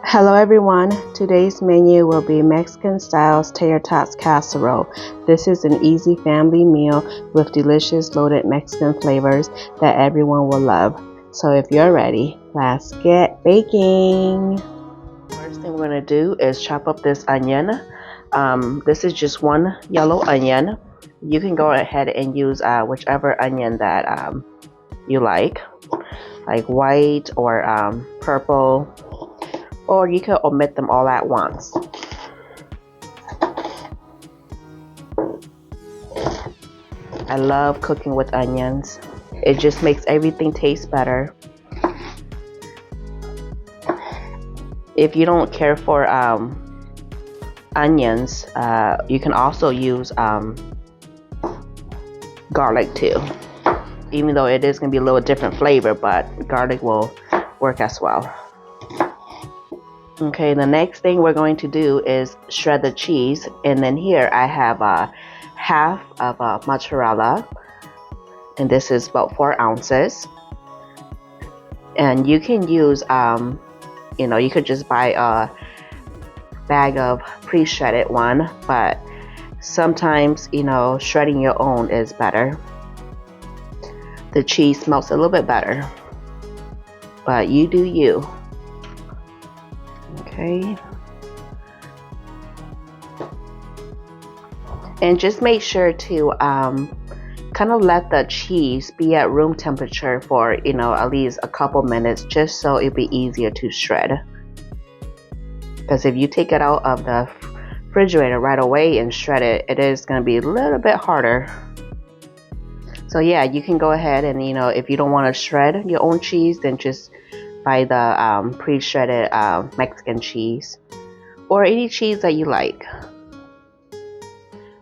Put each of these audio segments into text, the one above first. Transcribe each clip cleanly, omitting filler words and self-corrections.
Hello everyone, today's menu will be Mexican style Tater Tots casserole. This is an easy family meal with delicious loaded Mexican flavors that everyone will love. So if you're ready, let's get baking. First thing we're going to do is chop up this onion. This is just one yellow onion. You can go ahead and use whichever onion that you like white or purple. Or you can omit them all at once. I love cooking with onions. It just makes everything taste better. If you don't care for onions, you can also use garlic too. Even though it is going to be a little different flavor, but garlic will work as well. Okay, the next thing we're going to do is shred the cheese, and then here I have half of mozzarella, and this is about 4 ounces. And you can use, you could just buy a bag of pre-shredded one, but sometimes, shredding your own is better. The cheese smells a little bit better, but you do you. Okay, and just make sure to kind of let the cheese be at room temperature for at least a couple minutes, just so it'll be easier to shred. Because if you take it out of the refrigerator right away and shred it, it is going to be a little bit harder. So yeah, you can go ahead and if you don't want to shred your own cheese, then just buy the pre-shredded Mexican cheese or any cheese that you like.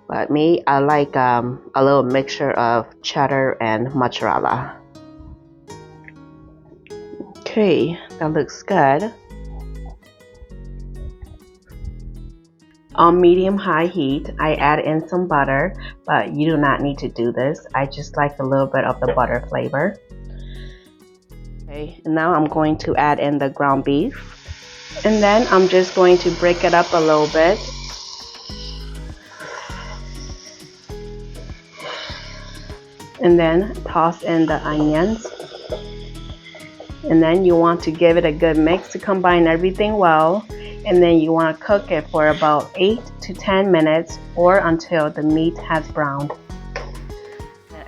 But me, I like a little mixture of cheddar and mozzarella. Okay, that looks good. On medium-high heat, I add in some butter, but you do not need to do this. I just like a little bit of the butter flavor. Okay, and now I'm going to add in the ground beef, and then I'm just going to break it up a little bit. And then toss in the onions, and then you want to give it a good mix to combine everything well, and then you want to cook it for about 8 to 10 minutes or until the meat has browned.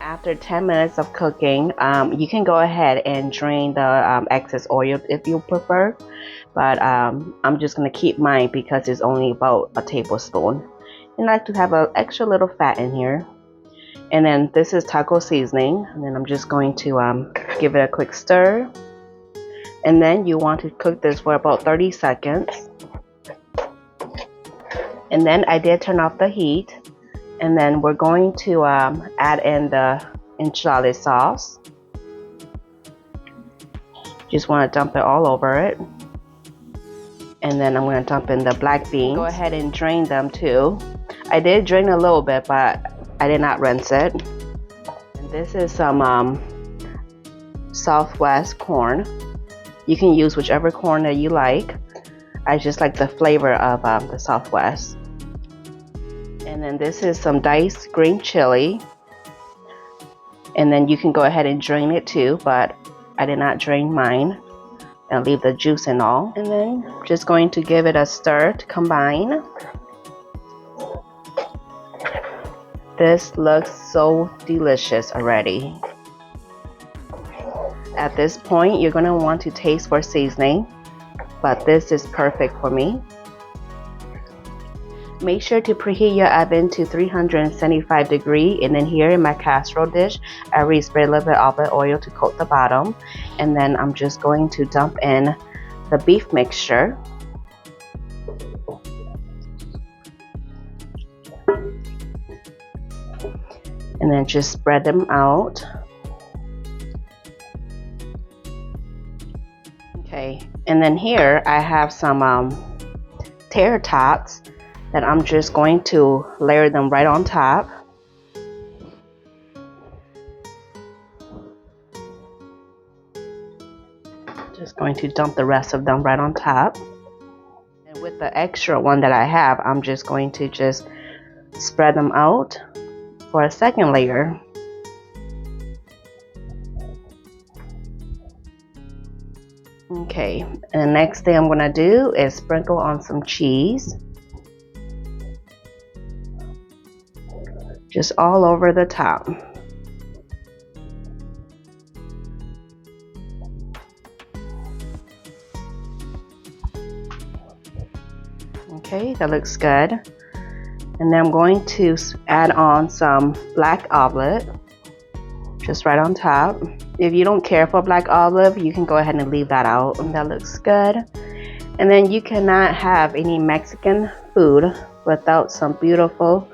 After 10 minutes of cooking, you can go ahead and drain the excess oil if you prefer, but I'm just going to keep mine because it's only about a tablespoon. And I like to have an extra little fat in here. And then this is taco seasoning, and then I'm just going to give it a quick stir. And then you want to cook this for about 30 seconds. And then I did turn off the heat. And then we're going to add in the enchilada sauce. Just want to dump it all over it. And then I'm going to dump in the black beans. Go ahead and drain them too. I did drain a little bit, but I did not rinse it. And this is some Southwest corn. You can use whichever corn that you like. I just like the flavor of the Southwest. And then this is some diced green chili. And then you can go ahead and drain it too, but I did not drain mine. And leave the juice and all. And then just going to give it a stir to combine. This looks so delicious already. At this point, you're going to want to taste for seasoning, but this is perfect for me. Make sure to preheat your oven to 375 degrees, and then here in my casserole dish, I already sprayed a little bit of olive oil to coat the bottom, and then I'm just going to dump in the beef mixture. And then just spread them out. Okay, and then here I have some Tater Tots that I'm just going to layer them right on top. Just going to dump the rest of them right on top. And with the extra one that I have, I'm just going to just spread them out for a second layer. Okay, and the next thing I'm going to do is sprinkle on some cheese. Just all over the top. Okay, that looks good. And then I'm going to add on some black olive, just right on top. If you don't care for black olive, you can go ahead and leave that out. That looks good. And then you cannot have any Mexican food without some beautiful,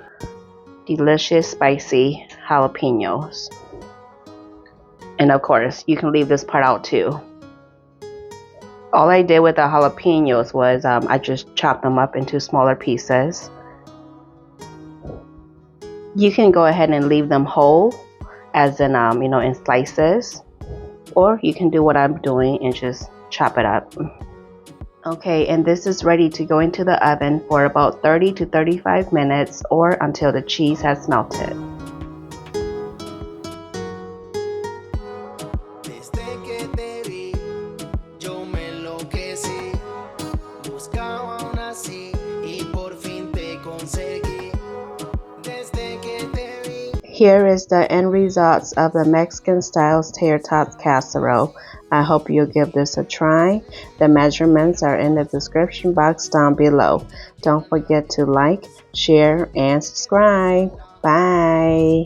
delicious, spicy jalapeños. And of course, you can leave this part out too. All I did with the jalapeños was I just chopped them up into smaller pieces. You can go ahead and leave them whole, as in you know, in slices, or you can do what I'm doing and just chop it up. Okay, and this is ready to go into the oven for about 30 to 35 minutes or until the cheese has melted. Here is the end results of the Mexican style Tater Tots casserole. I hope you'll give this a try. The measurements are in the description box down below. Don't forget to like, share, and subscribe. Bye.